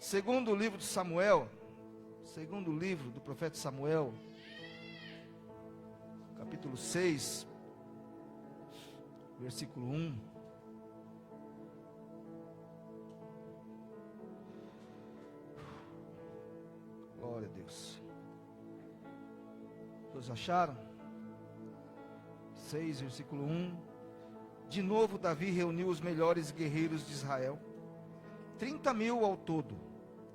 Segundo livro de Samuel, segundo livro do profeta Samuel, capítulo 6, versículo 1. Glória a Deus. Todos acharam? 6, versículo 1. De novo Davi reuniu os melhores guerreiros de Israel, 30.000 ao todo.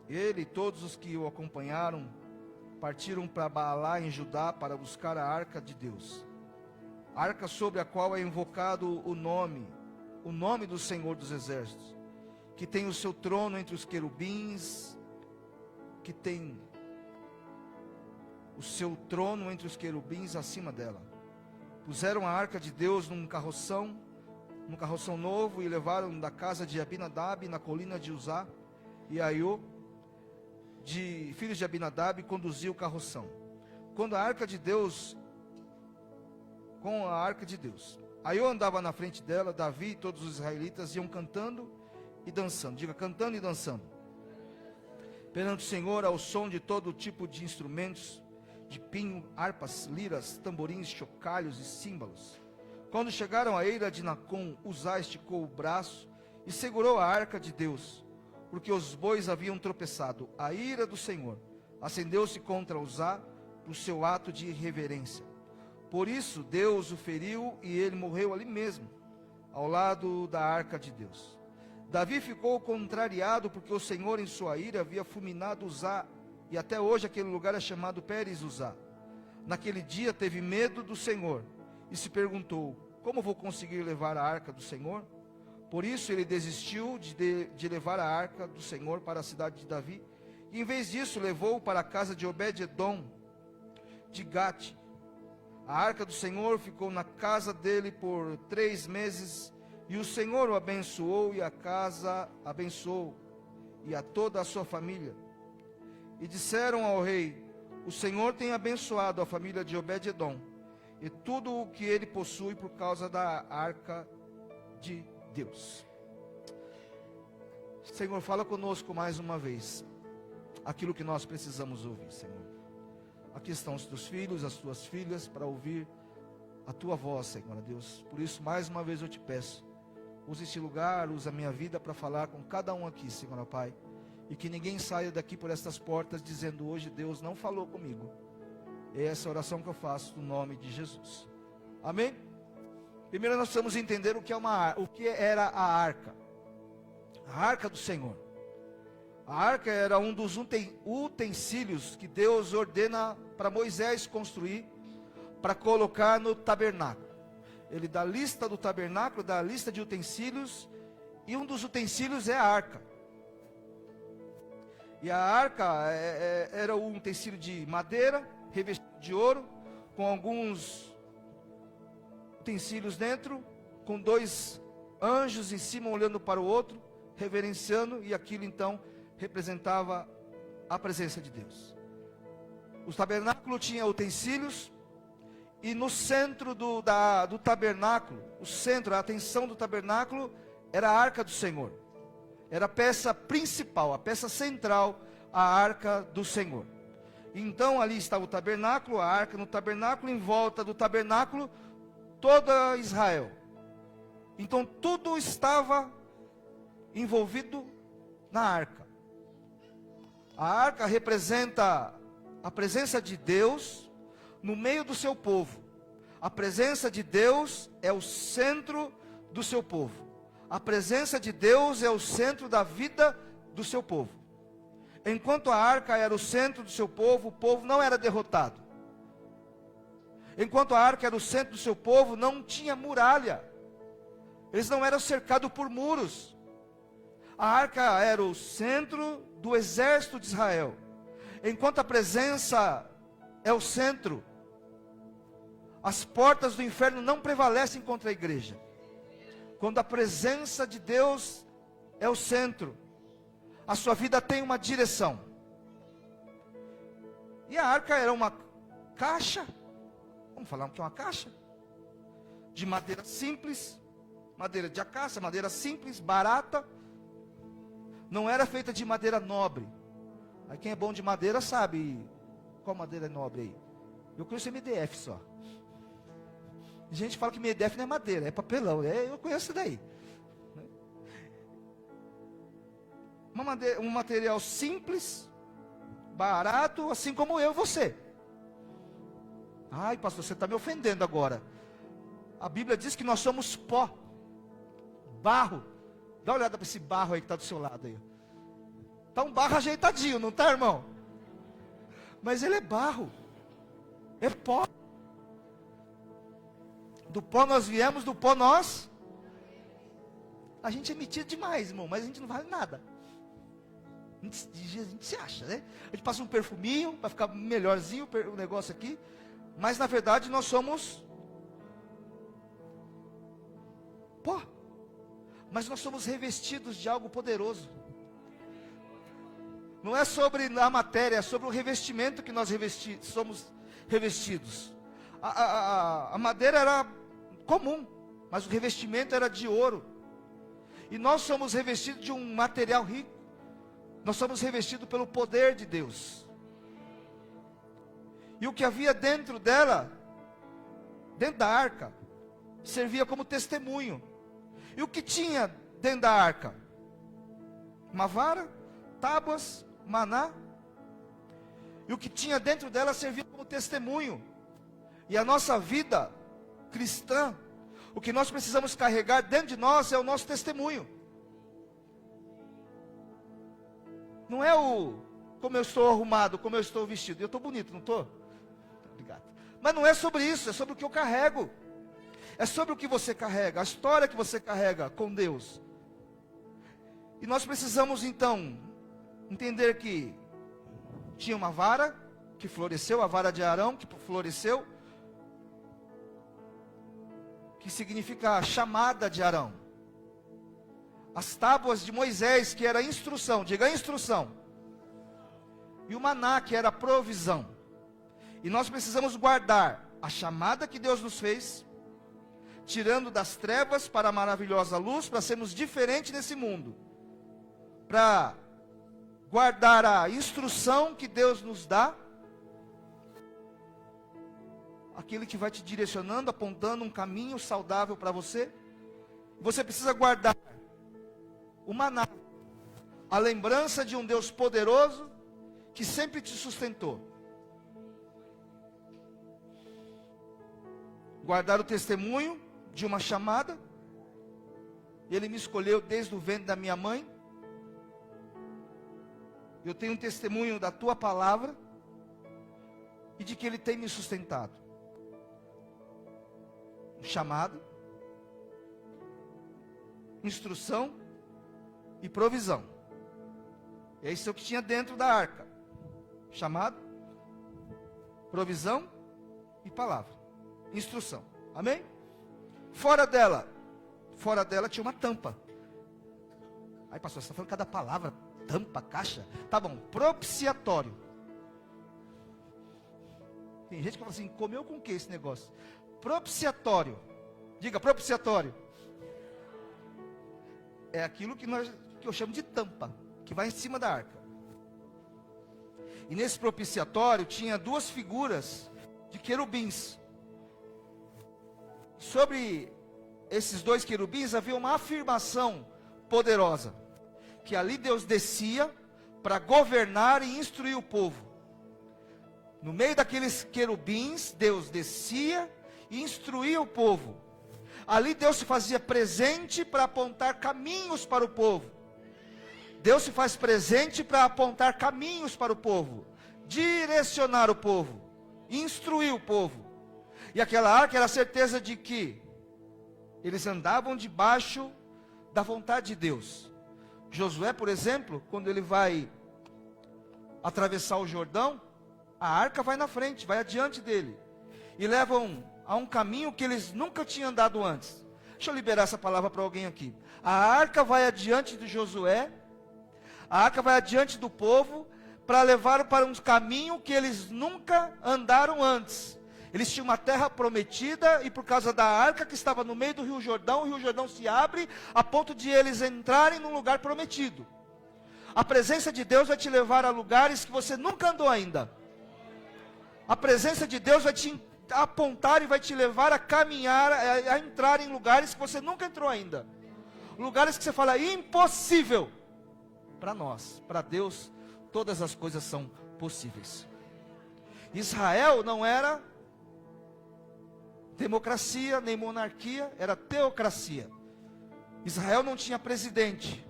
Ele e todos os que o acompanharam partiram para Baalá em Judá para buscar a arca de Deus, a arca sobre a qual é invocado o nome do Senhor dos Exércitos, que tem o seu trono entre os querubins, que tem o seu trono entre os querubins acima dela. Puseram a arca de Deus num carroção novo e levaram da casa de Abinadab na colina de Uzá, e Aiô, filhos de Abinadab, conduziu o carroção. Com a arca de Deus, Aiô andava na frente dela. Davi e todos os israelitas iam cantando e dançando. Diga, cantando e dançando perante o Senhor, ao som de todo tipo de instrumentos, de pinho, harpas, liras, tamborins, chocalhos e símbolos. Quando chegaram à eira de Nacon, Uzá esticou o braço e segurou a arca de Deus, porque os bois haviam tropeçado. A ira do Senhor acendeu-se contra Uzá por seu ato de irreverência. Por isso Deus o feriu e ele morreu ali mesmo, ao lado da arca de Deus. Davi ficou contrariado porque o Senhor em sua ira havia fulminado Uzá, e até hoje aquele lugar é chamado Pérez Uzá. Naquele dia teve medo do Senhor e se perguntou: como vou conseguir levar a arca do Senhor? Por isso ele desistiu de levar a arca do Senhor para a cidade de Davi, e em vez disso levou-o para a casa de Obed-edom de Gate. A arca do Senhor ficou na casa dele por 3 meses, e o Senhor o abençoou, e a casa abençoou, e a toda a sua família. E disseram ao rei: o Senhor tem abençoado a família de Obed-edom e tudo o que ele possui por causa da arca de Deus. Senhor, fala conosco mais uma vez aquilo que nós precisamos ouvir, Senhor. Aqui estão os teus filhos, as tuas filhas, para ouvir a tua voz, Senhor Deus. Por isso, mais uma vez eu te peço, use este lugar, use a minha vida para falar com cada um aqui, Senhor Pai. E que ninguém saia daqui por estas portas dizendo: hoje Deus não falou comigo. É essa oração que eu faço no nome de Jesus. Amém? Primeiro nós precisamos entender o que era a arca. A arca do Senhor. A arca era um dos utensílios que Deus ordena para Moisés construir, para colocar no tabernáculo. Ele dá a lista do tabernáculo, dá a lista de utensílios, e um dos utensílios é a arca. E a arca era um utensílio de madeira, revestido de ouro, com alguns utensílios dentro, com 2 anjos em cima olhando para o outro, reverenciando, e aquilo então representava a presença de Deus. O tabernáculo tinha utensílios, e no centro do tabernáculo, a atenção do tabernáculo era a arca do Senhor. Era a peça principal, a peça central, a arca do Senhor. Então ali estava o tabernáculo, a arca no tabernáculo, em volta do tabernáculo, toda Israel. Então tudo estava envolvido na arca. A arca representa a presença de Deus no meio do seu povo. A presença de Deus é o centro do seu povo. A presença de Deus é o centro da vida do seu povo. Enquanto a arca era o centro do seu povo, o povo não era derrotado. Enquanto a arca era o centro do seu povo, não tinha muralha. Eles não eram cercados por muros. A arca era o centro do exército de Israel. Enquanto a presença é o centro, as portas do inferno não prevalecem contra a igreja. Quando a presença de Deus é o centro, a sua vida tem uma direção. E a arca era uma caixa, vamos falar que é uma caixa, de madeira simples, madeira de acácia, madeira simples, barata, não era feita de madeira nobre. Aí quem é bom de madeira sabe qual madeira é nobre aí. Eu conheço MDF só. Gente fala que MDF não é madeira, é papelão. Eu conheço daí. Um material simples, barato, assim como eu e você. Ai, pastor, você está me ofendendo agora. A Bíblia diz que nós somos pó, barro. Dá uma olhada para esse barro aí que está do seu lado aí. Está um barro ajeitadinho, não está, irmão? Mas ele é barro, é pó. Do pó nós viemos, do pó nós. A gente é metido demais, irmão, mas a gente não vale nada. A gente se acha, né? A gente passa um perfuminho para ficar melhorzinho o negócio aqui. Mas na verdade nós somos pó. Mas nós somos revestidos de algo poderoso. Não é sobre a matéria, é sobre o revestimento que nós somos revestidos. A madeira era comum, mas o revestimento era de ouro. E nós somos revestidos de um material rico. Nós somos revestidos pelo poder de Deus. E o que havia dentro dela, dentro da arca, servia como testemunho. E o que tinha dentro da arca? Uma vara, tábuas, maná. E o que tinha dentro dela servia como testemunho. E a nossa vida cristã, o que nós precisamos carregar dentro de nós é o nosso testemunho. Não é como eu estou arrumado, como eu estou vestido. Eu estou bonito, não estou? Obrigado. Mas não é sobre isso, é sobre o que eu carrego. É sobre o que você carrega, a história que você carrega com Deus. E nós precisamos então entender que tinha uma vara que floresceu, a vara de Arão que floresceu, que significa a chamada de Arão. As tábuas de Moisés, que era instrução, diga instrução. E o maná, que era provisão. E nós precisamos guardar a chamada que Deus nos fez, tirando das trevas para a maravilhosa luz, para sermos diferentes nesse mundo. Para guardar a instrução que Deus nos dá, aquele que vai te direcionando, apontando um caminho saudável para você. Você precisa guardar o maná, a lembrança de um Deus poderoso, que sempre te sustentou. Guardar o testemunho de uma chamada. Ele me escolheu desde o ventre da minha mãe. Eu tenho um testemunho da tua palavra e de que Ele tem me sustentado. Chamado, instrução e provisão. É isso que tinha dentro da arca. Chamado, provisão e palavra. Instrução. Amém? Fora dela tinha uma tampa. Aí pastor, você está falando cada palavra, tampa, caixa? Tá bom, propiciatório. Tem gente que fala assim, comeu com o que esse negócio? Propiciatório. Diga, propiciatório. É aquilo que eu chamo de tampa, que vai em cima da arca. E nesse propiciatório tinha duas figuras de querubins. Sobre esses dois querubins havia uma afirmação poderosa, que ali Deus descia para governar e instruir o povo. No meio daqueles querubins, Deus descia e instruía o povo. Ali Deus se fazia presente para apontar caminhos para o povo. Deus se faz presente para apontar caminhos para o povo, direcionar o povo, instruir o povo. E aquela arca era a certeza de que eles andavam debaixo da vontade de Deus. Josué, por exemplo, quando ele vai atravessar o Jordão, a arca vai na frente, vai adiante dele. E levam a um caminho que eles nunca tinham andado antes. Deixa eu liberar essa palavra para alguém aqui. A arca vai adiante de Josué, a arca vai adiante do povo, para levar para um caminho que eles nunca andaram antes. Eles tinham uma terra prometida, e por causa da arca que estava no meio do Rio Jordão, o Rio Jordão se abre, a ponto de eles entrarem num lugar prometido. A presença de Deus vai te levar a lugares que você nunca andou ainda. A presença de Deus vai te apontar e vai te levar a caminhar, a entrar em lugares que você nunca entrou ainda. Lugares que você fala, impossível. Para nós, para Deus, todas as coisas são possíveis. Israel não era democracia, nem monarquia, era teocracia. Israel não tinha presidente.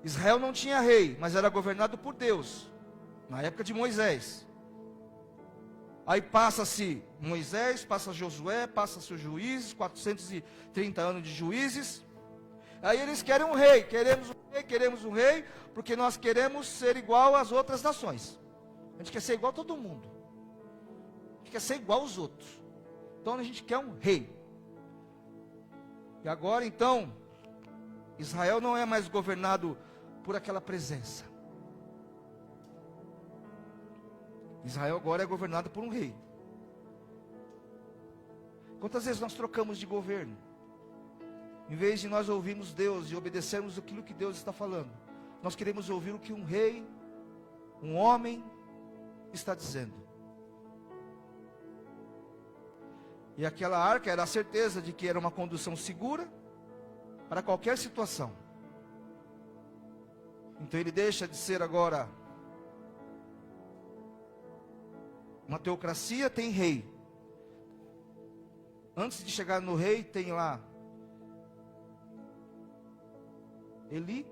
Israel não tinha rei, mas era governado por Deus, na época de Moisés. Aí passa-se Moisés, passa Josué, passa-se os juízes, 430 anos de juízes. Aí eles querem um rei, queremos um rei, porque nós queremos ser igual às outras nações. A gente quer ser igual a todo mundo. A gente quer ser igual aos outros. Então a gente quer um rei. E agora então, Israel não é mais governado por aquela presença. Israel agora é governado por um rei. Quantas vezes nós trocamos de governo? Em vez de nós ouvirmos Deus e obedecermos aquilo que Deus está falando, nós queremos ouvir o que um rei, um homem, está dizendo. E aquela arca era a certeza de que era uma condução segura para qualquer situação. Então ele deixa de ser agora uma teocracia, tem rei. Antes de chegar no rei, tem lá Eli,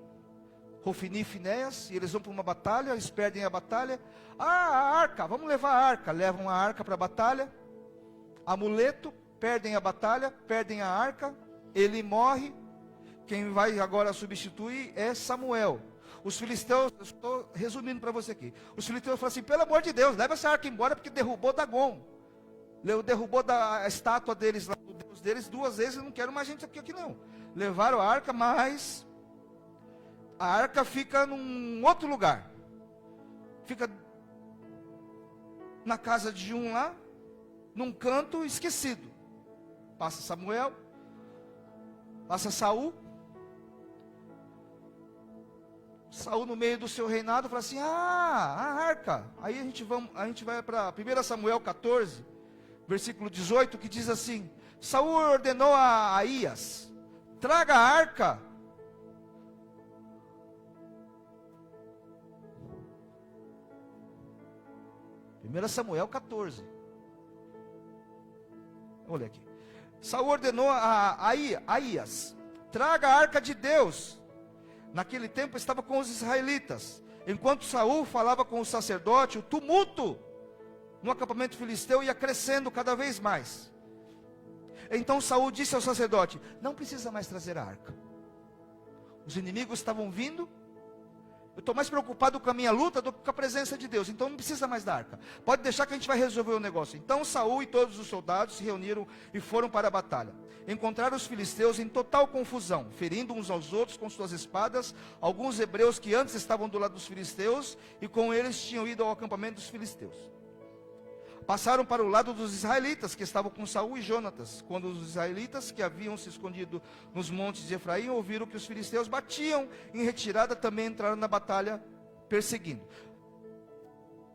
Hofni e Finéias, e eles vão para uma batalha, eles perdem a batalha. A arca, vamos levar a arca. Levam a arca para a batalha. Amuleto, perdem a batalha, perdem a arca. Eli morre. Quem vai agora substituir é Samuel. Os filisteus, eu estou resumindo para você aqui. Os filisteus falam assim, pelo amor de Deus, leva essa arca embora, porque derrubou Dagon. Derrubou a estátua deles, lá, do Deus deles, 2 vezes, eu não quero mais gente aqui não. Levaram a arca, mas a arca fica num outro lugar. Fica na casa de um lá, num canto esquecido. Passa Samuel, passa Saul. Saul no meio do seu reinado fala assim, a arca. Aí a gente vai para 1 Samuel 14, versículo 18, que diz assim, Saul ordenou a Aías, traga a arca. Primeiro Samuel 14. Olha aqui. Saul ordenou a Aías, traga a arca de Deus. Naquele tempo estava com os israelitas. Enquanto Saul falava com o sacerdote, o tumulto no acampamento filisteu ia crescendo cada vez mais. Então Saul disse ao sacerdote, não precisa mais trazer a arca. Os inimigos estavam vindo. Eu estou mais preocupado com a minha luta do que com a presença de Deus. Então não precisa mais da arca. Pode deixar que a gente vai resolver o negócio. Então Saul e todos os soldados se reuniram e foram para a batalha. Encontraram os filisteus em total confusão, ferindo uns aos outros com suas espadas, alguns hebreus que antes estavam do lado dos filisteus, e com eles tinham ido ao acampamento dos filisteus. Passaram para o lado dos israelitas, que estavam com Saul e Jonatas. Quando os israelitas, que haviam se escondido nos montes de Efraim, ouviram que os filisteus batiam em retirada, também entraram na batalha, perseguindo.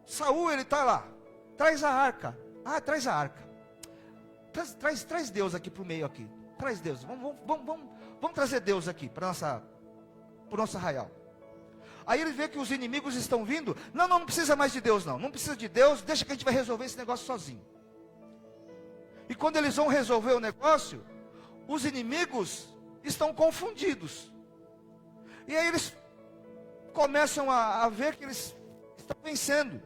Saul, ele está lá, traz a arca. Traz a arca. Traz Deus aqui para o meio aqui. Traz Deus, vamos trazer Deus aqui para o nosso arraial. Aí ele vê que os inimigos estão vindo. Não precisa mais de Deus não precisa de Deus, deixa que a gente vai resolver esse negócio sozinho. E quando eles vão resolver o negócio, os inimigos estão confundidos. E aí eles começam a ver que eles estão vencendo.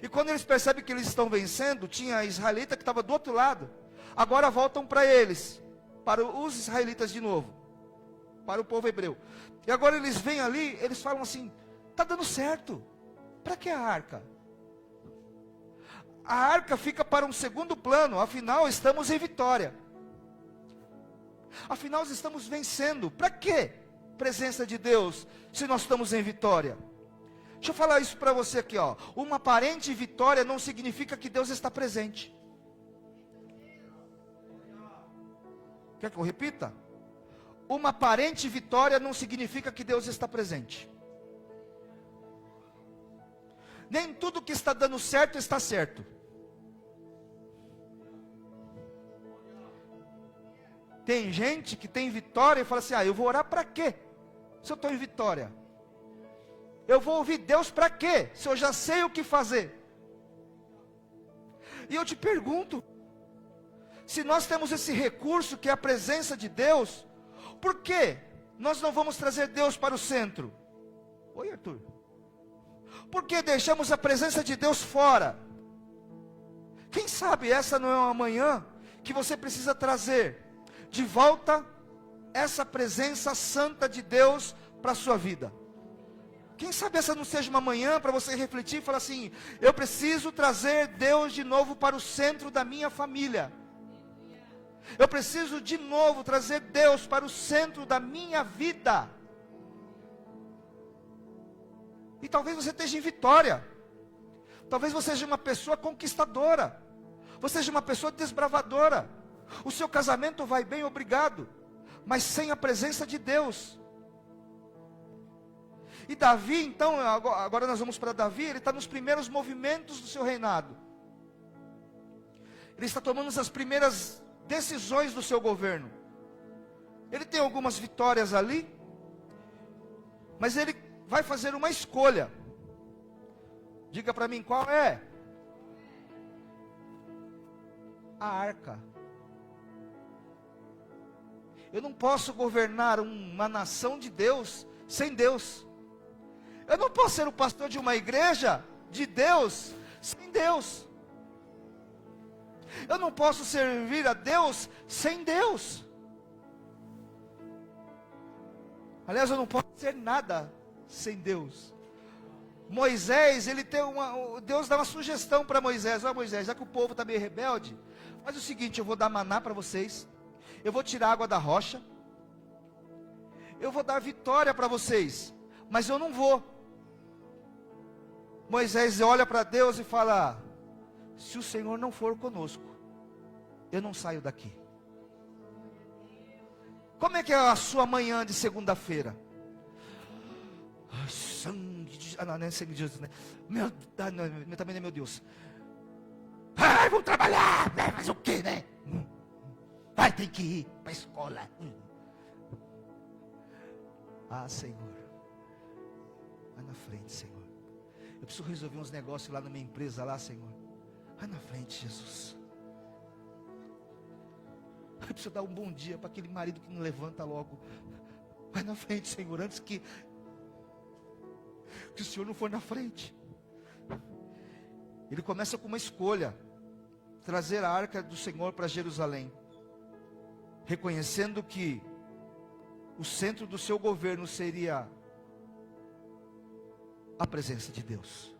E quando eles percebem que eles estão vencendo, tinha a israelita que estava do outro lado. Agora voltam para eles, para os israelitas de novo, para o povo hebreu. E agora eles vêm ali, eles falam assim, está dando certo, para que a arca? A arca fica para um segundo plano, afinal estamos em vitória. Afinal estamos vencendo, para que presença de Deus, se nós estamos em vitória? Deixa eu falar isso para você aqui, ó. Uma aparente vitória não significa que Deus está presente. Quer que eu repita? Uma aparente vitória não significa que Deus está presente. Nem tudo que está dando certo está certo. Tem gente que tem vitória e fala assim: eu vou orar para quê? Se eu estou em vitória. Eu vou ouvir Deus para quê? Se eu já sei o que fazer. E eu te pergunto, se nós temos esse recurso que é a presença de Deus, por que nós não vamos trazer Deus para o centro? Oi, Arthur. Por que deixamos a presença de Deus fora? Quem sabe essa não é uma manhã que você precisa trazer de volta essa presença santa de Deus para a sua vida. Quem sabe essa não seja uma manhã para você refletir e falar assim: eu preciso trazer Deus de novo para o centro da minha família. Eu preciso de novo trazer Deus para o centro da minha vida. E talvez você esteja em vitória. Talvez você seja uma pessoa conquistadora. Você seja uma pessoa desbravadora. O seu casamento vai bem, obrigado. Mas sem a presença de Deus. E Davi, então, agora nós vamos para Davi. Ele está nos primeiros movimentos do seu reinado. Ele está tomando as primeiras decisões do seu governo. Ele tem algumas vitórias ali, mas ele vai fazer uma escolha. Diga para mim, qual é? A arca. Eu não posso governar uma nação de Deus sem Deus. Eu não posso ser o pastor de uma igreja de Deus sem Deus. Eu não posso servir a Deus sem Deus. Aliás, eu não posso ser nada sem Deus. Moisés, Deus dá uma sugestão para Moisés: Moisés, já que o povo está meio rebelde, faz o seguinte, eu vou dar maná para vocês, eu vou tirar a água da rocha, eu vou dar vitória para vocês, mas eu não vou. Moisés olha para Deus e fala: se o Senhor não for conosco, eu não saio daqui. Como é que é a sua manhã de segunda-feira? Sangue de... não é sangue de Jesus, né? Também não é meu Deus. Vou trabalhar, mas o que, né? Vai ter que ir para a escola. Senhor, vai na frente, Senhor. Eu preciso resolver uns negócios lá na minha empresa lá, Senhor. Vai na frente, Jesus. Eu preciso dar um bom dia para aquele marido que não levanta logo. Vai na frente, Senhor, antes que o Senhor não for na frente. Ele começa com uma escolha: trazer a arca do Senhor para Jerusalém, reconhecendo que o centro do seu governo seria a presença de Deus.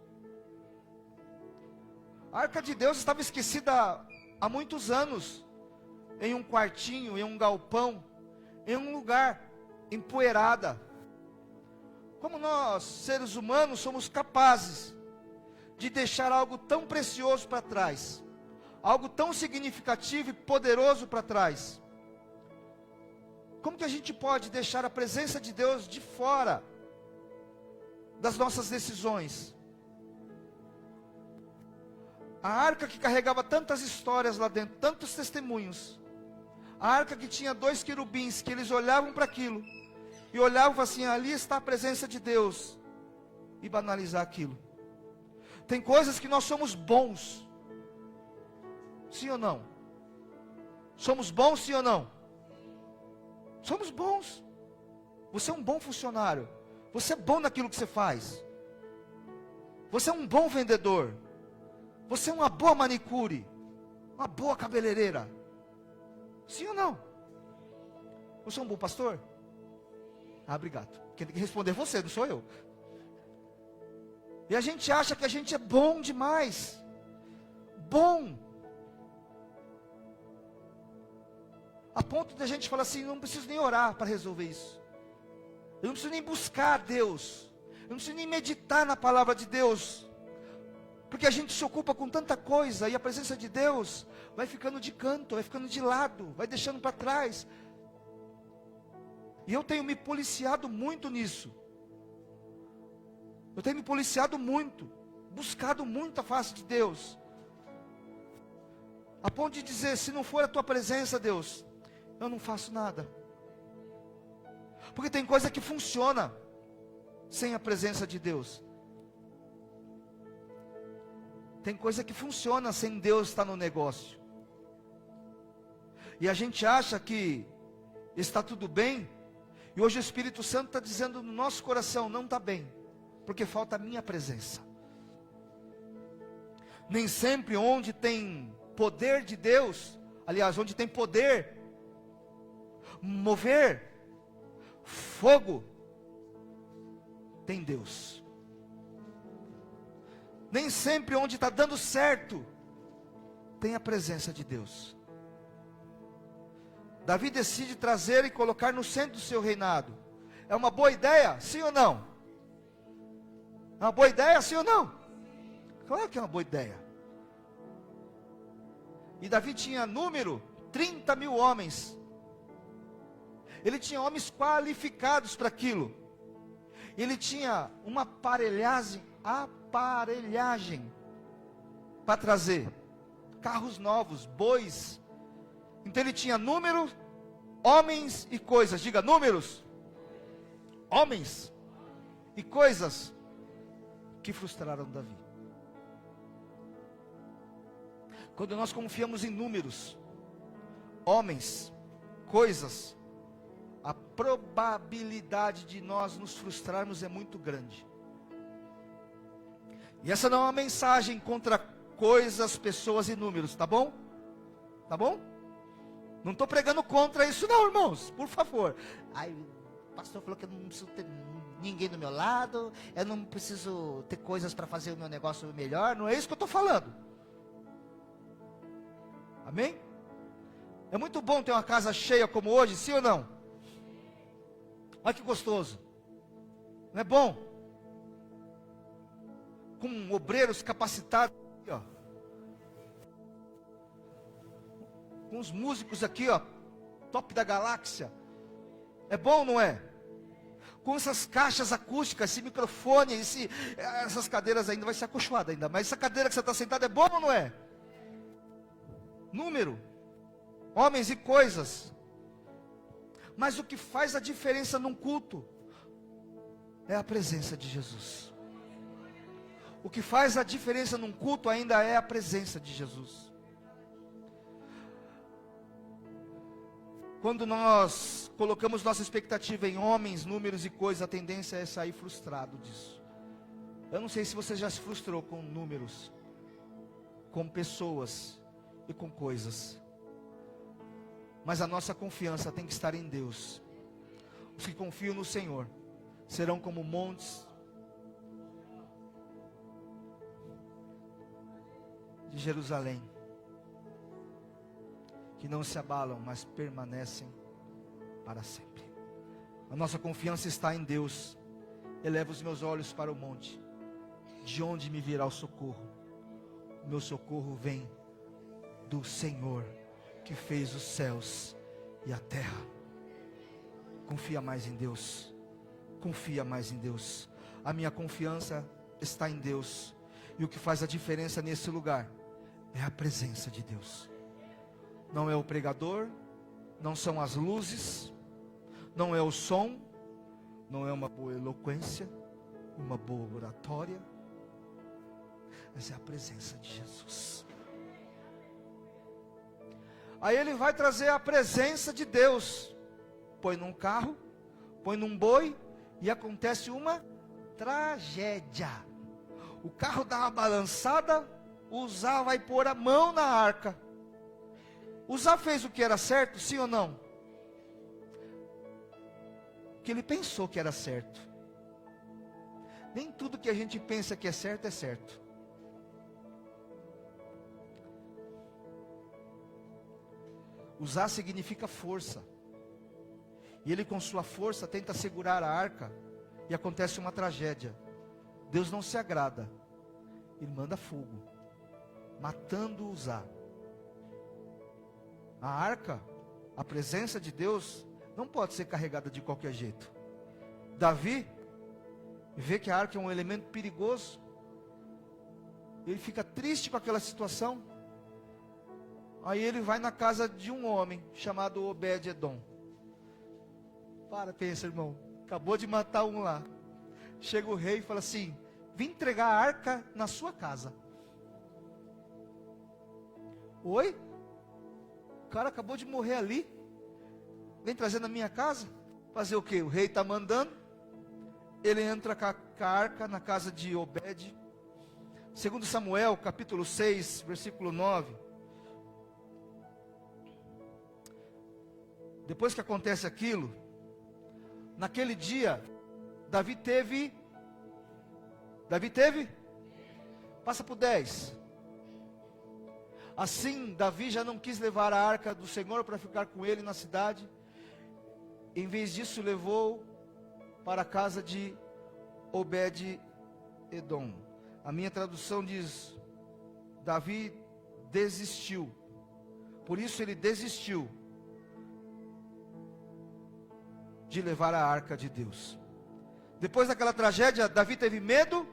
A arca de Deus estava esquecida há muitos anos, em um quartinho, em um galpão, em um lugar empoeirada. Como nós, seres humanos, somos capazes de deixar algo tão precioso para trás, algo tão significativo e poderoso para trás? Como que a gente pode deixar a presença de Deus de fora das nossas decisões? A arca que carregava tantas histórias lá dentro, tantos testemunhos. A arca que tinha 2 querubins, que eles olhavam para aquilo e olhavam assim: ali está a presença de Deus, e banalizar aquilo. Tem coisas que nós somos bons, sim ou não? Somos bons, sim ou não? Somos bons. Você é um bom funcionário, você é bom naquilo que você faz, você é um bom vendedor, você é uma boa manicure, uma boa cabeleireira, sim ou não? Você é um bom pastor? Obrigado. Quem tem que responder é você, não sou eu. E a gente acha que a gente é bom demais. Bom. A ponto de a gente falar assim: não preciso nem orar para resolver isso. Eu não preciso nem buscar a Deus. Eu não preciso nem meditar na palavra de Deus. Porque a gente se ocupa com tanta coisa e a presença de Deus vai ficando de canto, vai ficando de lado, vai deixando para trás. E eu tenho me policiado muito nisso. Eu tenho me policiado muito buscado muito a face de Deus, a ponto de dizer: se não for a tua presença, Deus, eu não faço nada. Porque tem coisa que funciona sem a presença de Deus. Tem coisa que funciona sem Deus estar no negócio. E a gente acha que está tudo bem, e hoje o Espírito Santo está dizendo no nosso coração: não está bem, porque falta a minha presença. Nem sempre onde tem poder de Deus, aliás, onde tem poder, mover, fogo, tem Deus. Nem sempre onde está dando certo, tem a presença de Deus. Davi decide trazer e colocar no centro do seu reinado. É uma boa ideia, sim ou não? É uma boa ideia, sim ou não? Claro que é uma boa ideia. E Davi tinha número 30 mil homens. Ele tinha homens qualificados para aquilo. Ele tinha uma aparelhagem para trazer carros novos, bois. Então ele tinha número, homens e coisas. Diga: números, homens e coisas que frustraram Davi. Quando nós confiamos em números, homens, coisas, a probabilidade de nós nos frustrarmos é muito grande. E essa não é uma mensagem contra coisas, pessoas e números, tá bom? Tá bom? Não estou pregando contra isso não, irmãos, por favor. Ai, o pastor falou que eu não preciso ter ninguém do meu lado, eu não preciso ter coisas para fazer o meu negócio melhor. Não é isso que eu estou falando. Amém? É muito bom ter uma casa cheia como hoje, sim ou não? Olha que gostoso. Não é bom? Com obreiros capacitados aqui, ó. Com os músicos aqui, ó, top da galáxia. É bom ou não é? Com essas caixas acústicas, esse microfone, essas cadeiras ainda vai ser acolchoada ainda, mas essa cadeira que você está sentado é bom ou não é? Número, homens e coisas. Mas o que faz a diferença num culto é a presença de Jesus. O que faz a diferença num culto ainda é a presença de Jesus. Quando nós colocamos nossa expectativa em homens, números e coisas, a tendência é sair frustrado disso. Eu não sei se você já se frustrou com números, com pessoas e com coisas. Mas a nossa confiança tem que estar em Deus. Os que confiam no Senhor serão como montes de Jerusalém, que não se abalam, mas permanecem para sempre. A nossa confiança está em Deus. Elevo os meus olhos para o monte, de onde me virá o socorro? O meu socorro vem do Senhor, que fez os céus e a terra. Confia mais em Deus. Confia mais em Deus. A minha confiança está em Deus. E o que faz a diferença nesse lugar é a presença de Deus. Não é o pregador, não são as luzes, não é o som, não é uma boa eloquência, uma boa oratória, mas é a presença de Jesus. Aí ele vai trazer a presença de Deus. Põe num carro, põe num boi, e acontece uma tragédia. O carro dá uma balançada, Uzá vai pôr a mão na arca. Uzá fez o que era certo, sim ou não? Que ele pensou que era certo. Nem tudo que a gente pensa que é certo é certo. Uzá significa força. E ele com sua força tenta segurar a arca, e acontece uma tragédia. Deus não se agrada. Ele manda fogo, matando Uzá. A arca, a presença de Deus, não pode ser carregada de qualquer jeito. Davi vê que a arca é um elemento perigoso. Ele fica triste com aquela situação. Aí ele vai na casa de um homem chamado Obed-Edom. Pensa, irmão. Acabou de matar um lá. Chega o rei e fala assim: vim entregar a arca na sua casa. Oi? O cara acabou de morrer ali. Vem trazer na minha casa? Fazer o quê? O rei está mandando. Ele entra com a arca na casa de Obed. Segundo Samuel, capítulo 6, versículo 9. Depois que acontece aquilo, naquele dia, Davi teve? Passa para o 10. Assim, Davi já não quis levar a arca do Senhor para ficar com ele na cidade. Em vez disso, levou para a casa de Obed-Edom. A minha tradução diz: Davi desistiu. Por isso ele desistiu de levar a arca de Deus. Depois daquela tragédia, Davi teve medo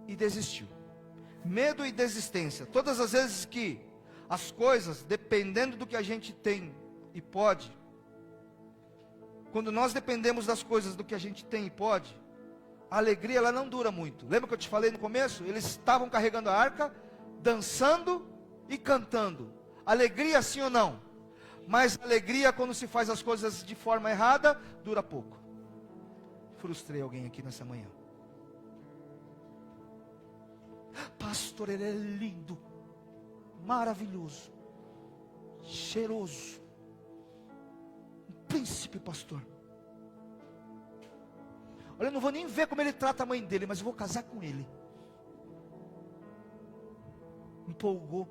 e desistiu. Medo e desistência. Todas as vezes que as coisas, dependendo do que a gente tem e pode, quando nós dependemos das coisas do que a gente tem e pode, a alegria ela não dura muito. Lembra que eu te falei no começo? Eles estavam carregando a arca, dançando e cantando. Alegria sim ou não? Mas alegria quando se faz as coisas de forma errada, dura pouco. Frustrei alguém aqui nessa manhã. Pastor, ele é lindo, maravilhoso, cheiroso, um príncipe, pastor. Olha, eu não vou nem ver como ele trata a mãe dele, mas eu vou casar com ele. Empolgou.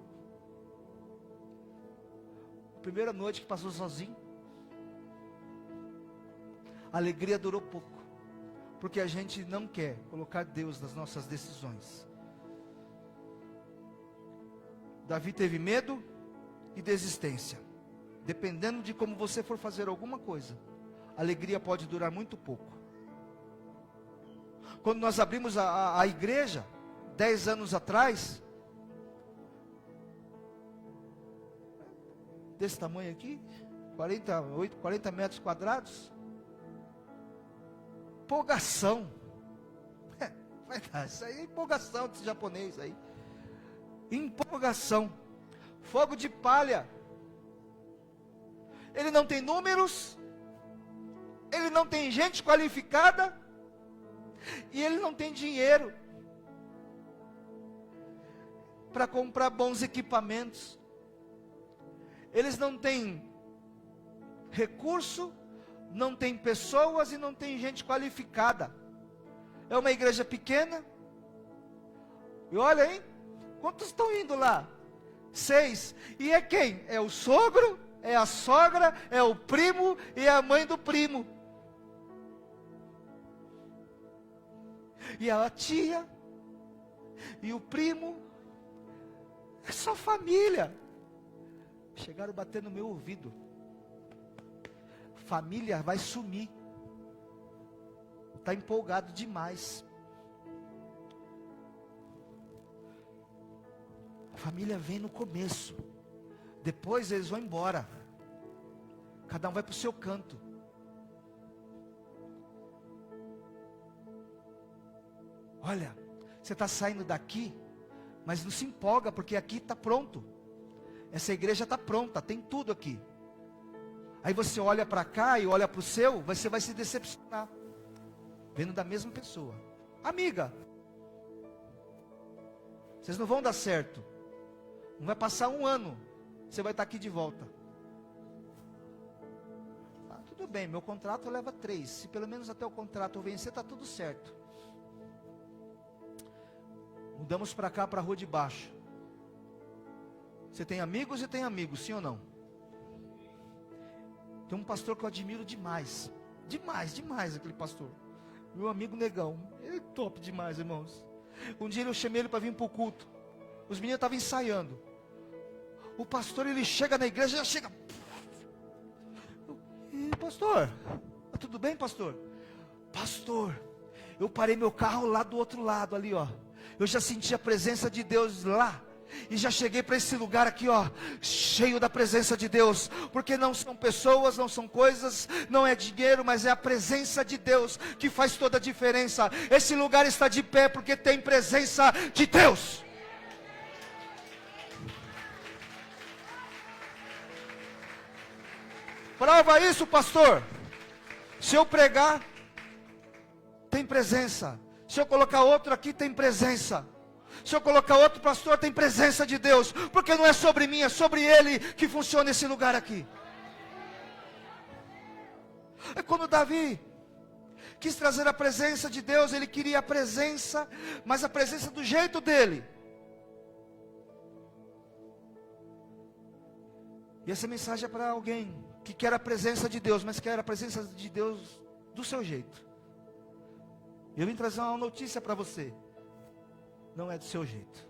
Primeira noite que passou sozinho, a alegria durou pouco, porque a gente não quer colocar Deus nas nossas decisões. Davi teve medo e desistência. Dependendo de como você for fazer alguma coisa, a alegria pode durar muito pouco. Quando nós abrimos a igreja, 10 anos atrás, desse tamanho aqui, 40 metros quadrados, empolgação, isso aí é empolgação desse japonês aí, empolgação, fogo de palha. Ele não tem números, ele não tem gente qualificada, e ele não tem dinheiro para comprar bons equipamentos. Eles não têm recurso, não tem pessoas e não tem gente qualificada. É uma igreja pequena. E olha, hein? Quantos estão indo lá? 6. E é quem? É o sogro, é a sogra, é o primo e é a mãe do primo. E a tia, e o primo, é só família. Chegaram a bater no meu ouvido. Família vai sumir. Está empolgado demais. A família vem no começo. Depois eles vão embora. Cada um vai para o seu canto. Olha, você está saindo daqui, mas não se empolga, porque aqui está pronto. Essa igreja está pronta, tem tudo aqui. Aí você olha para cá e olha para o seu, você vai se decepcionar, vendo da mesma pessoa. Amiga, vocês não vão dar certo. Não vai passar um ano, você vai estar aqui de volta. Tudo bem, meu contrato leva 3. Se pelo menos até o contrato eu vencer, está tudo certo. Mudamos para cá, para a rua de baixo. Você tem amigos e tem amigos, sim ou não? Tem um pastor que eu admiro demais. Demais aquele pastor. Meu amigo Negão. Ele é top demais, irmãos. Um dia eu chamei ele para vir para o culto. Os meninos estavam ensaiando. O pastor, ele chega na igreja, já chega. E pastor, tudo bem, pastor? Pastor, Eu parei meu carro lá do outro lado, ali, ó. Eu já senti a presença de Deus lá. E já cheguei para esse lugar aqui, ó, cheio da presença de Deus. Porque não são pessoas, não são coisas, não é dinheiro, mas é a presença de Deus que faz toda a diferença. Esse lugar está de pé porque tem presença de Deus. Prova isso, pastor. Se eu pregar, tem presença. Se eu colocar outro aqui, tem presença. Se eu colocar outro pastor, tem presença de Deus. Porque não é sobre mim, é sobre Ele que funciona esse lugar aqui. É quando Davi quis trazer a presença de Deus, ele queria a presença, mas a presença do jeito dele. E essa mensagem é para alguém que quer a presença de Deus, mas quer a presença de Deus do seu jeito. Eu vim trazer uma notícia para você. Não é do seu jeito.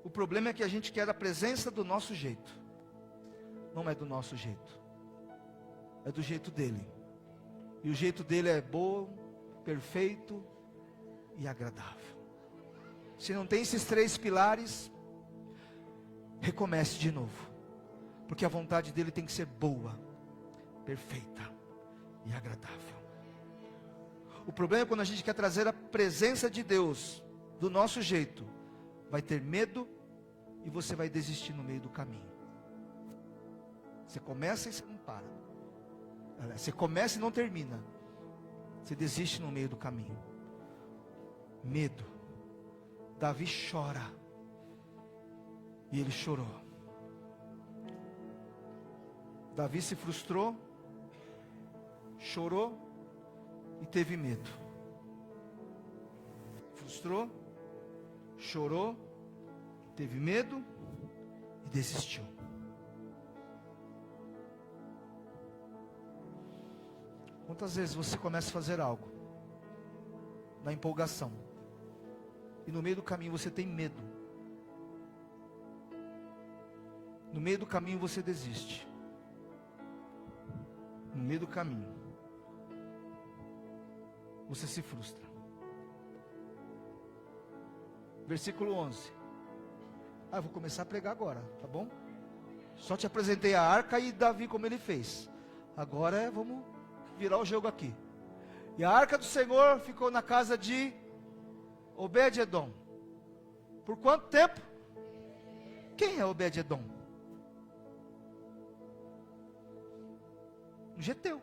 O problema é que a gente quer a presença do nosso jeito. Não é do nosso jeito. É do jeito dele. E o jeito dele é bom, perfeito e agradável. Se não tem esses 3 pilares, recomece de novo. Porque a vontade dele tem que ser boa, perfeita e agradável. O problema é quando a gente quer trazer a presença de Deus do nosso jeito, vai ter medo e você vai desistir no meio do caminho. Você começa e você não para. Você começa e não termina. Você desiste no meio do caminho. Medo. Davi chora. E ele chorou. Davi se frustrou, chorou e teve medo. Frustrou, chorou, teve medo e desistiu. Quantas vezes você começa a fazer algo na empolgação e no meio do caminho você tem medo? No meio do caminho você desiste. No meio do caminho você se frustra. Versículo 11. Eu vou começar a pregar agora, tá bom? Só te apresentei a arca e Davi como ele fez. Agora vamos virar o jogo aqui. E a arca do Senhor ficou na casa de Obed-edom. Por quanto tempo? Quem é Obed-edom? Um geteu.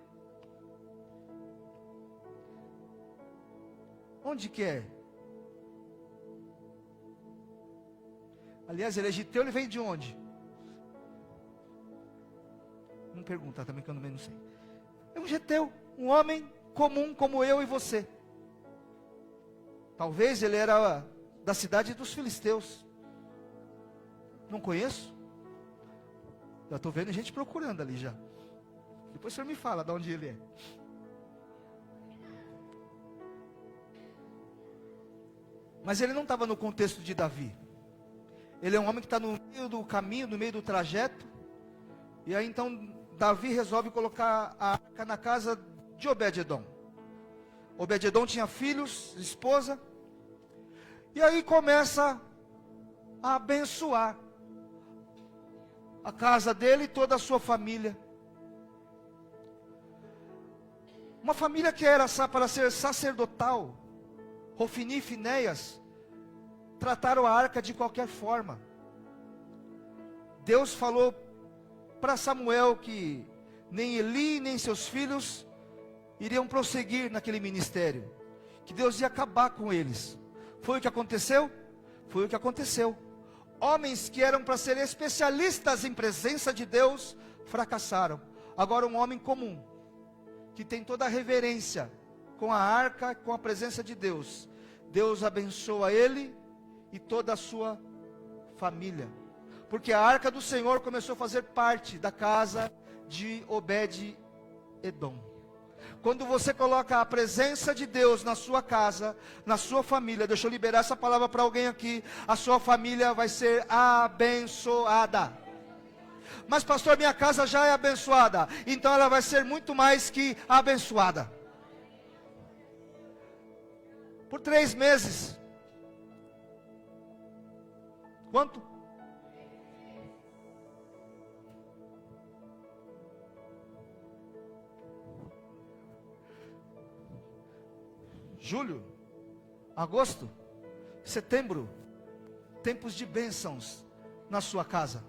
Onde que é? Aliás, ele é geteu, ele veio de onde? Não pergunta também que eu também não sei. É um geteu, um homem comum como eu e você. Talvez ele era da cidade dos filisteus. Não conheço. Já estou vendo gente procurando ali já. Depois o senhor me fala de onde ele é. Mas ele não estava no contexto de Davi. Ele é um homem que está no meio do caminho, no meio do trajeto. E aí então Davi resolve colocar a arca na casa de Obed-edom. Obed-edom tinha filhos, esposa. E aí começa a abençoar a casa dele e toda a sua família. Uma família que era para ser sacerdotal, Hofni e Finéias, trataram a arca de qualquer forma. Deus falou para Samuel que nem Eli nem seus filhos iriam prosseguir naquele ministério, que Deus ia acabar com eles. Foi o que aconteceu? Foi o que aconteceu. Homens que eram para ser especialistas em presença de Deus, fracassaram. Agora um homem comum, que tem toda a reverência com a arca, com a presença de Deus, Deus abençoa ele e toda a sua família. Porque a arca do Senhor começou a fazer parte da casa de Obed-edom. Quando você coloca a presença de Deus na sua casa, na sua família, deixa eu liberar essa palavra para alguém aqui, a sua família vai ser abençoada. Mas pastor, minha casa já é abençoada, então ela vai ser muito mais que abençoada. por 3 meses. Quanto? Julho, agosto, setembro, tempos de bênçãos na sua casa.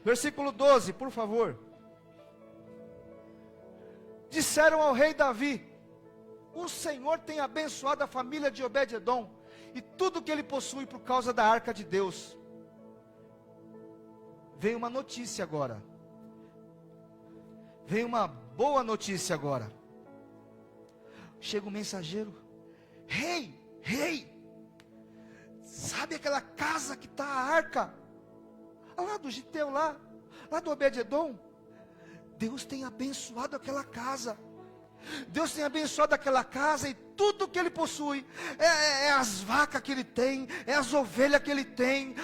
Versículo 12, por favor. Disseram ao rei Davi: o Senhor tem abençoado a família de Obed-edom e tudo que ele possui por causa da arca de Deus. Vem uma notícia agora. Vem uma boa notícia agora. Chega um mensageiro: rei, sabe aquela casa que está a arca? Lá do Giteu, lá do Obed-edom. Deus tem abençoado aquela casa. Deus tem abençoado aquela casa e tudo que ele possui. É as vacas que ele tem, é as ovelhas que ele tem,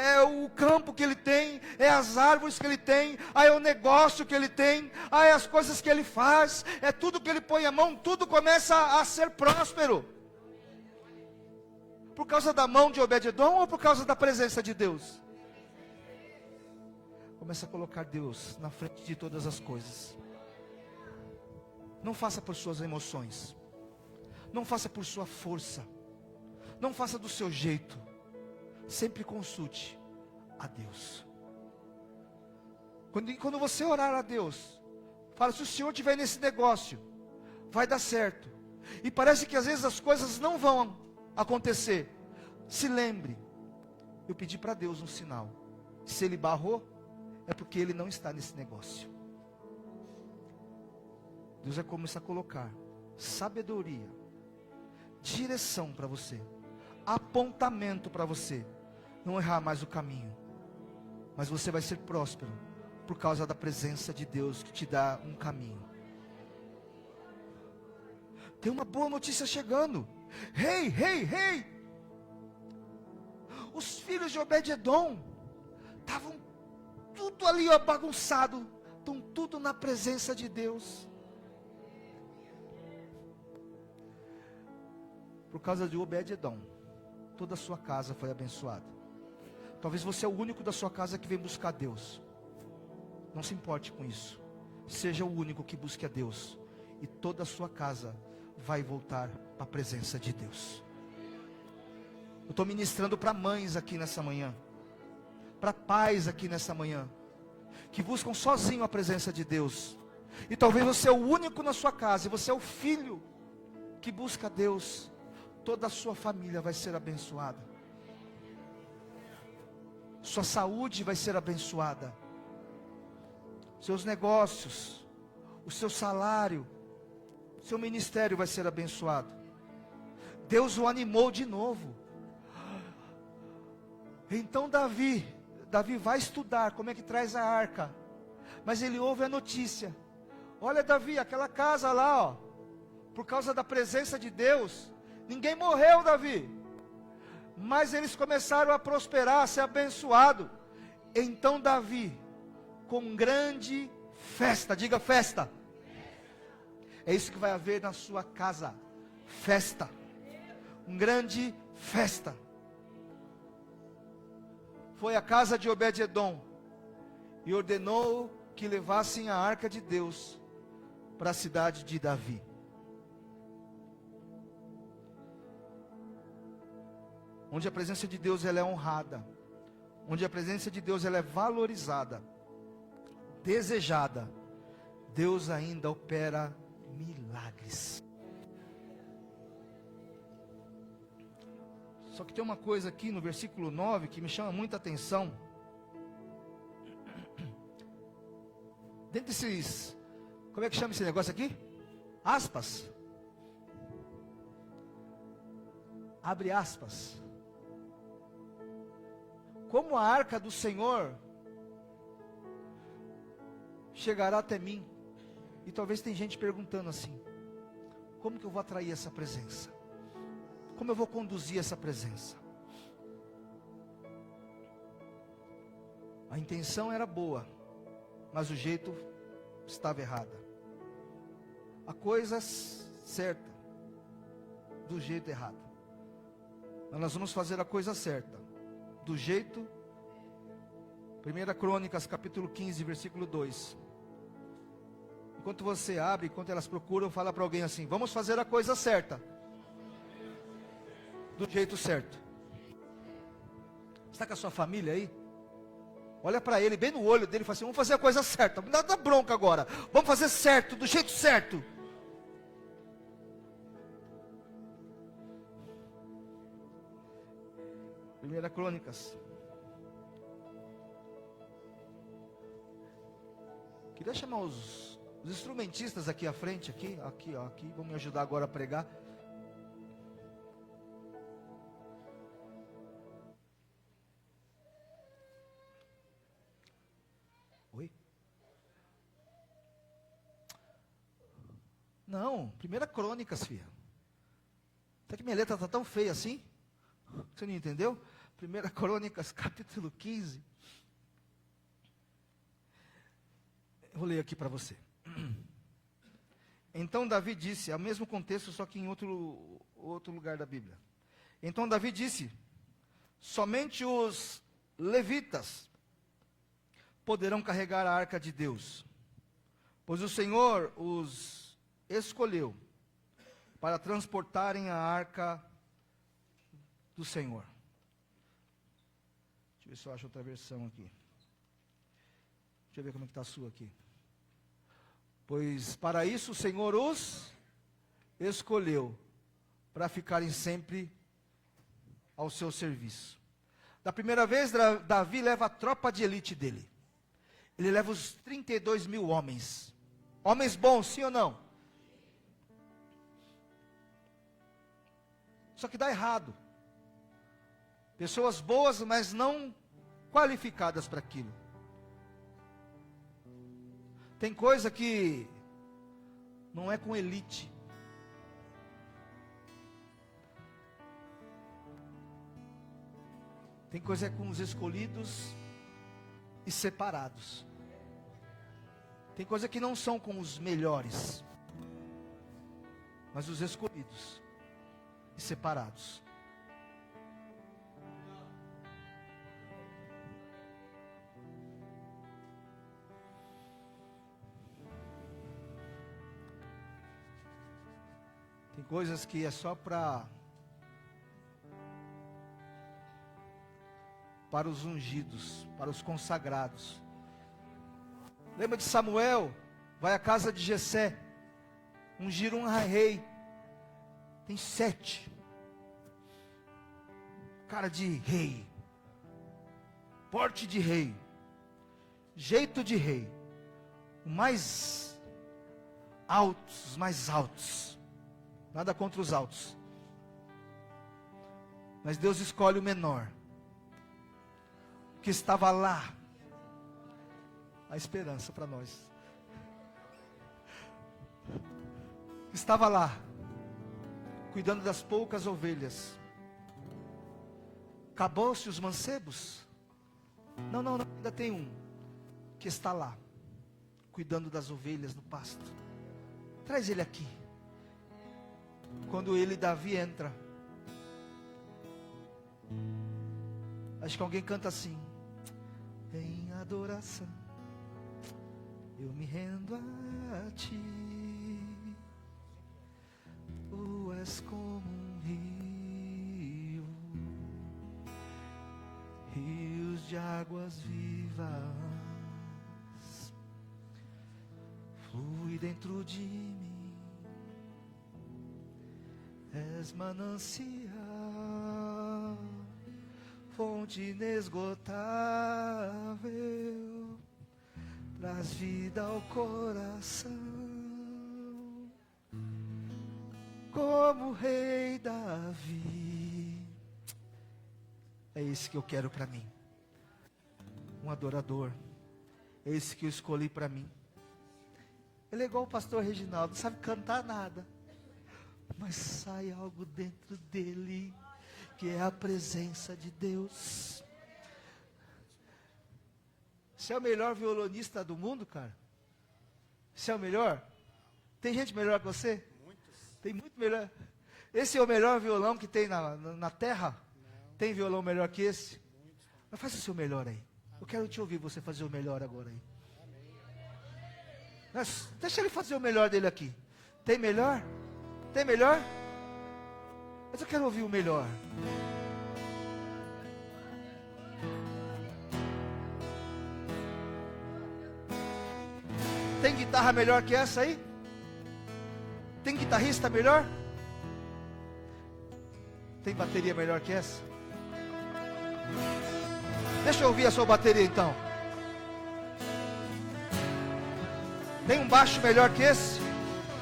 é o campo que ele tem, é as árvores que ele tem, é o negócio que ele tem, é as coisas que ele faz, é tudo que ele põe a mão, tudo começa a ser próspero. Por causa da mão de Obed-edom ou por causa da presença de Deus? Começa a colocar Deus na frente de todas as coisas. Não faça por suas emoções. Não faça por sua força. Não faça do seu jeito. Sempre consulte a Deus. Quando você orar a Deus, fala: se o Senhor estiver nesse negócio, vai dar certo. E parece que às vezes as coisas não vão acontecer. Se lembre, eu pedi para Deus um sinal. Se Ele barrou, é porque Ele não está nesse negócio. Deus vai começar a colocar sabedoria, direção para você, apontamento para você não errar mais o caminho. Mas você vai ser próspero por causa da presença de Deus que te dá um caminho. Tem uma boa notícia chegando. Rei! Os filhos de Obed-edom estavam tudo ali bagunçado, estão tudo na presença de Deus. Por causa de Obed-edom, toda a sua casa foi abençoada. Talvez você é o único da sua casa que vem buscar Deus. Não se importe com isso. Seja o único que busque a Deus, e toda a sua casa vai voltar para a presença de Deus. Eu estou ministrando para mães aqui nessa manhã, para pais aqui nessa manhã, que buscam sozinho a presença de Deus. E talvez você é o único na sua casa, e você é o filho que busca Deus. Toda a sua família vai ser abençoada. Sua saúde vai ser abençoada. Seus negócios, o seu salário, seu ministério vai ser abençoado. Deus o animou de novo. Então Davi vai estudar como é que traz a arca. Mas ele ouve a notícia: olha, Davi, aquela casa lá, por causa da presença de Deus, ninguém morreu, Davi. Mas eles começaram a prosperar, a ser abençoado. Então Davi, com grande festa, diga festa. É isso que vai haver na sua casa, festa. Uma grande festa. Foi à casa de Obed-edom e ordenou que levassem a arca de Deus para a cidade de Davi. Onde a presença de Deus ela é honrada, onde a presença de Deus ela é valorizada, desejada, Deus ainda opera milagres. Só que tem uma coisa aqui no versículo 9 que me chama muita atenção. Dentro desses, como é que chama esse negócio aqui? Aspas. Abre aspas. Como a arca do Senhor chegará até mim? E talvez tem gente perguntando assim: como que eu vou atrair essa presença? Como eu vou conduzir essa presença? A intenção era boa, mas o jeito estava errado. A coisa certa, do jeito errado. Nós vamos fazer a coisa certa, do jeito. 1 Crônicas, capítulo 15, versículo 2. Enquanto você abre, enquanto elas procuram, fala para alguém assim: vamos fazer a coisa certa, do jeito certo. Está com a sua família aí? Olha para ele, bem no olho dele, e fala assim: vamos fazer a coisa certa. Me dá bronca agora. Vamos fazer certo, do jeito certo. Primeira Crônicas. Queria chamar os instrumentistas aqui à frente, aqui, vão me ajudar agora a pregar. Oi? Não, Primeira Crônicas, filha. Até que minha letra está tão feia assim. Você não entendeu? 1 Crônicas, capítulo 15. Eu vou ler aqui para você. Então Davi disse, é o mesmo contexto, só que em outro lugar da Bíblia. Então Davi disse: somente os levitas poderão carregar a arca de Deus, pois o Senhor os escolheu para transportarem a arca do Senhor. Deixa eu ver se eu acho outra versão aqui. Deixa eu ver como é que está a sua aqui. Pois para isso o Senhor os escolheu, para ficarem sempre ao seu serviço. Da primeira vez, Davi leva a tropa de elite dele. Ele leva os 32 mil homens. Homens bons, sim ou não? Só que dá errado. Pessoas boas, mas não qualificadas para aquilo. Tem coisa que não é com elite. Tem coisa que é com os escolhidos e separados. Tem coisa que não são com os melhores, mas os escolhidos e separados. Tem coisas que é só para os ungidos, para os consagrados. Lembra de Samuel? Vai à casa de Jessé, ungir um rei. Tem 7. Cara de rei, porte de rei, jeito de rei, os mais altos. Nada contra os altos. Mas Deus escolhe o menor, que estava lá. A esperança para nós. Estava lá, cuidando das poucas ovelhas. Acabou-se os mancebos? Não, ainda tem um que está lá, cuidando das ovelhas no pasto. Traz ele aqui. Quando Davi entra, acho que alguém canta assim: em adoração eu me rendo a ti, tu és como um rio, rios de águas vivas, flui dentro de mim. És manancial, fonte inesgotável, traz vida ao coração, como o rei Davi. É esse que eu quero para mim, um adorador. É esse que eu escolhi para mim. Ele é igual o pastor Reginaldo, não sabe cantar nada, mas sai algo dentro dele, que é a presença de Deus. Você é o melhor violonista do mundo, cara? Você é o melhor? Tem gente melhor que você? Muitos. Tem muito melhor. Esse é o melhor violão que tem na terra? Tem violão melhor que esse? Mas faça o seu melhor aí. Eu quero te ouvir você fazer o melhor agora aí. Mas deixa ele fazer o melhor dele aqui. Tem melhor? Tem melhor? Mas eu quero ouvir o melhor. Tem guitarra melhor que essa aí? Tem guitarrista melhor? Tem bateria melhor que essa? Deixa eu ouvir a sua bateria então. Tem um baixo melhor que esse?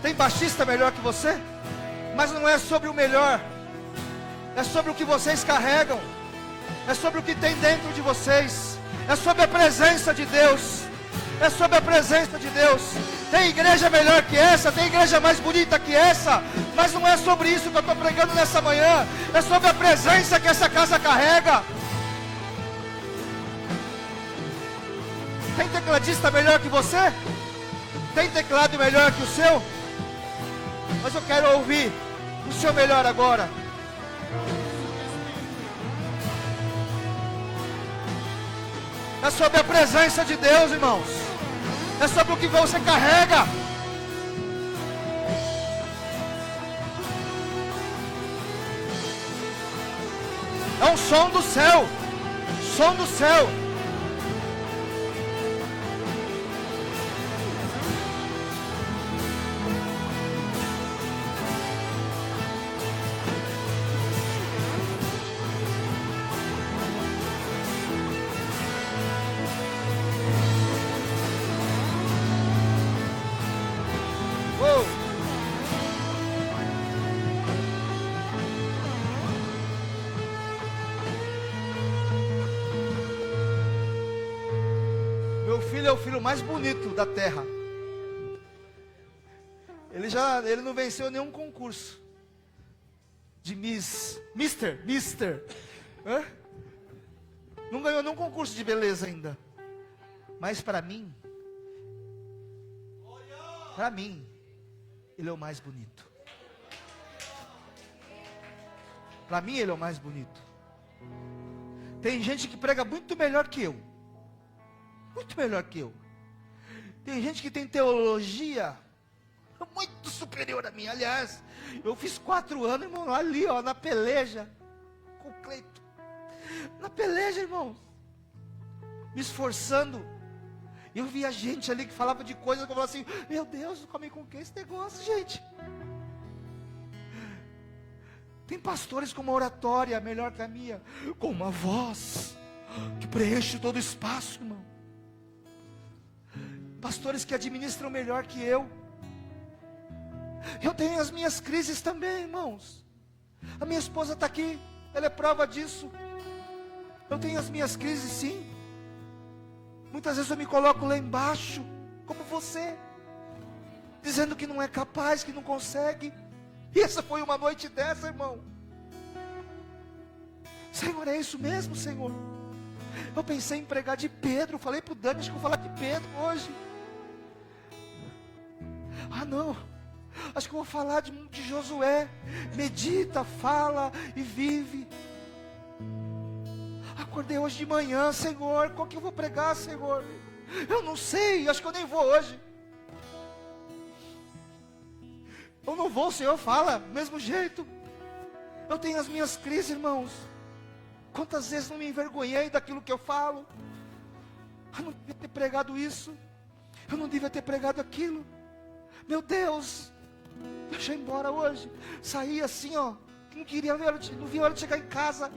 Tem baixista melhor que você? Mas não é sobre o melhor. É sobre o que vocês carregam. É sobre o que tem dentro de vocês. É sobre a presença de Deus. É sobre a presença de Deus. Tem igreja melhor que essa, tem igreja mais bonita que essa, mas não é sobre isso que eu estou pregando nessa manhã. É sobre a presença que essa casa carrega. Tem tecladista melhor que você? Tem teclado melhor que o seu? Mas eu quero ouvir o seu melhor agora. É sobre a presença de Deus, irmãos. É sobre o que você carrega. É um som do céu. Som do céu. Ele é o filho mais bonito da terra. Ele não venceu nenhum concurso de Mister. Hã? Não ganhou nenhum concurso de beleza ainda. Mas para mim, ele é o mais bonito. Para mim ele é o mais bonito. Tem gente que prega muito melhor que eu. Muito melhor que eu. Tem gente que tem teologia muito superior a mim. Aliás, eu fiz 4 anos, irmão, ali, ó, na peleja, com o Cleito. Na peleja, irmão, me esforçando. Eu via gente ali que falava de coisas que eu falava assim: meu Deus, come com que esse negócio, gente? Tem pastores com uma oratória melhor que a minha, com uma voz que preenche todo o espaço, irmão. Pastores que administram melhor que eu. Eu tenho as minhas crises também, irmãos. A minha esposa está aqui, ela é prova disso. Eu tenho as minhas crises, sim. Muitas vezes eu me coloco lá embaixo, como você, dizendo que não é capaz, que não consegue. E essa foi uma noite dessa, irmão. Senhor, é isso mesmo, Senhor. Eu pensei em pregar de Pedro. Falei para o Dani, acho que eu vou falar de Pedro hoje. Ah, não, acho que eu vou falar de Josué. Medita, fala e vive. Acordei hoje de manhã: Senhor, qual que eu vou pregar, Senhor? Eu não sei, acho que eu nem vou hoje. Eu não vou, o Senhor fala, do mesmo jeito. Eu tenho as minhas crises, irmãos. Quantas vezes não me envergonhei daquilo que eu falo? Eu não devia ter pregado isso. Eu não devia ter pregado aquilo. Meu Deus, deixa eu ir embora hoje. Saí assim, ó, não queria ver, não vi a hora de chegar em casa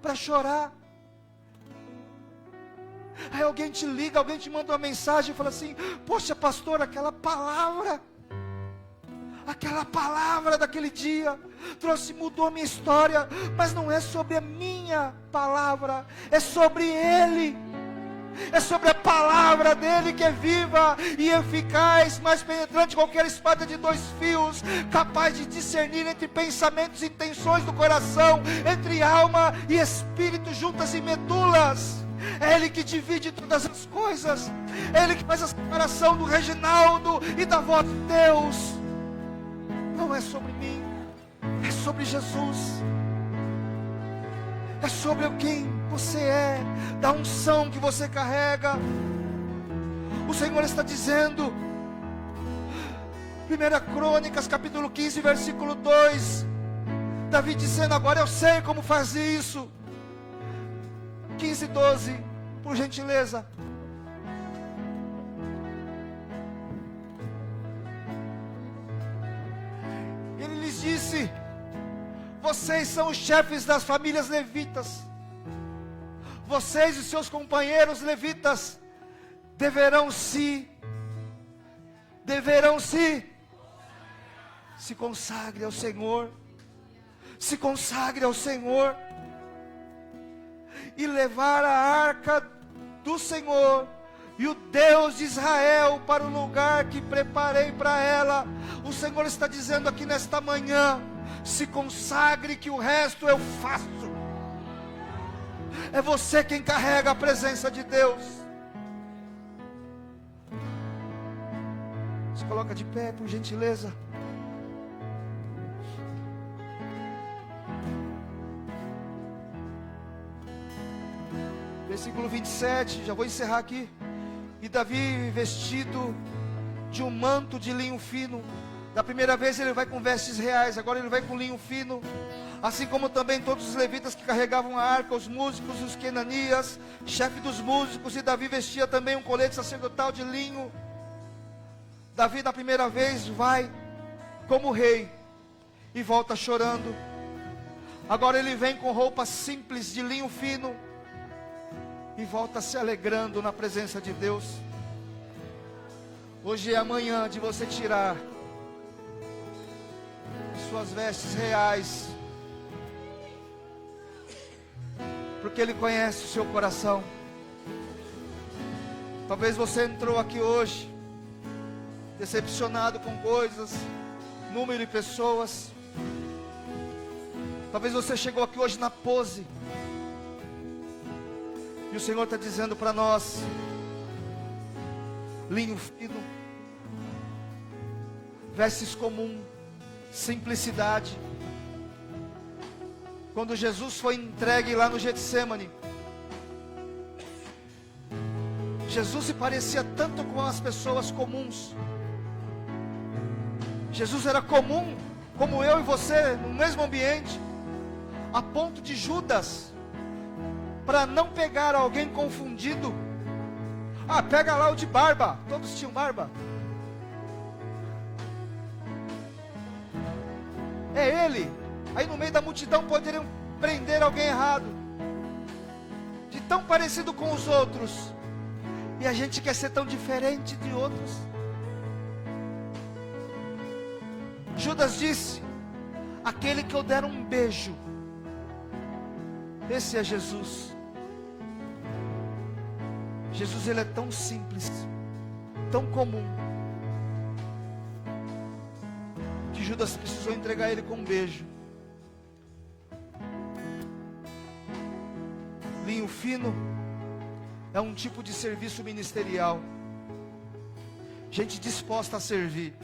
para chorar. Aí alguém te liga, alguém te manda uma mensagem e fala assim: poxa, pastor, aquela palavra daquele dia mudou a minha história. Mas não é sobre a minha palavra, é sobre Ele. É sobre a palavra dele, que é viva e eficaz, mais penetrante que qualquer espada de 2 fios, capaz de discernir entre pensamentos e intenções do coração, entre alma e espírito, juntas e medulas. É Ele que divide todas as coisas. É Ele que faz a separação do Reginaldo e da voz de Deus. Não é sobre mim, é sobre Jesus. É sobre quem você é, da unção que você carrega. O Senhor está dizendo, 1 Crônicas capítulo 15, versículo 2, Davi dizendo: agora eu sei como fazer isso. 15, 12, por gentileza. Ele lhes disse: vocês são os chefes das famílias levitas. Vocês e seus companheiros levitas deverão se consagre ao Senhor. Se consagre ao Senhor. E levar a arca do Senhor e o Deus de Israel para o lugar que preparei para ela. O Senhor está dizendo aqui nesta manhã: se consagre, que o resto eu faço. É você quem carrega a presença de Deus. Se coloca de pé, por gentileza. Versículo 27, já vou encerrar aqui. E Davi, vestido de um manto de linho fino. Da primeira vez ele vai com vestes reais, agora ele vai com linho fino. Assim como também todos os levitas que carregavam a arca, os músicos, os quenanias, chefe dos músicos. E Davi vestia também um colete sacerdotal de linho. Davi, na primeira vez, vai como rei e volta chorando. Agora ele vem com roupas simples de linho fino e volta se alegrando na presença de Deus. Hoje é a manhã de você tirar suas vestes reais, porque Ele conhece o seu coração. Talvez você entrou aqui hoje decepcionado com coisas, número de pessoas. Talvez você chegou aqui hoje na pose. E o Senhor está dizendo para nós: linho fino, vestes comum, simplicidade. Quando Jesus foi entregue lá no Getsemane, Jesus se parecia tanto com as pessoas comuns. Jesus era comum, como eu e você, no mesmo ambiente, a ponto de Judas, para não pegar alguém confundido, pega lá o de barba. Todos tinham barba. É ele. Aí no meio da multidão poderiam prender alguém errado, de tão parecido com os outros. E a gente quer ser tão diferente de outros. Judas disse: aquele que eu der um beijo, esse é Jesus. Jesus, ele é tão simples, tão comum, que Judas precisou entregar ele com um beijo. Linho fino é um tipo de serviço ministerial, gente disposta a servir.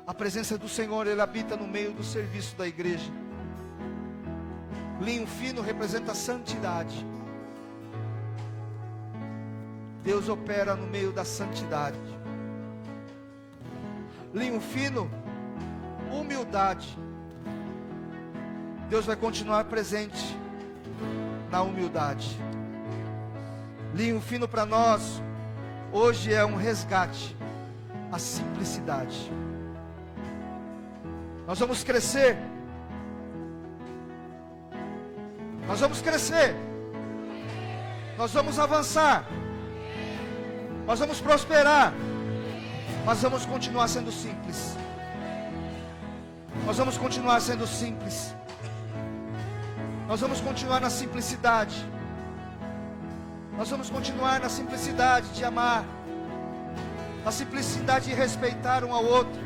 A presença do Senhor, ele habita no meio do serviço da igreja. Linho fino representa santidade. Deus opera no meio da santidade. Linho fino, humildade. Deus vai continuar presente na humildade. Linho fino para nós hoje é um resgate à simplicidade. Nós vamos crescer. Nós vamos crescer. Nós vamos avançar. Nós vamos prosperar. Mas vamos continuar sendo simples. Nós vamos continuar sendo simples. Nós vamos continuar na simplicidade. Nós vamos continuar na simplicidade de amar, na simplicidade de respeitar um ao outro,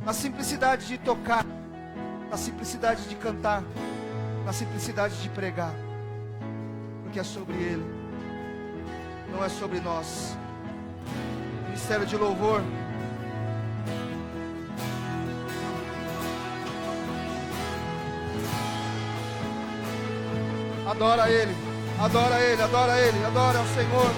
na simplicidade de tocar, na simplicidade de cantar, na simplicidade de pregar, porque é sobre Ele, não é sobre nós. Ministério de louvor. Adora Ele, adora Ele, adora Ele, adora ao Senhor.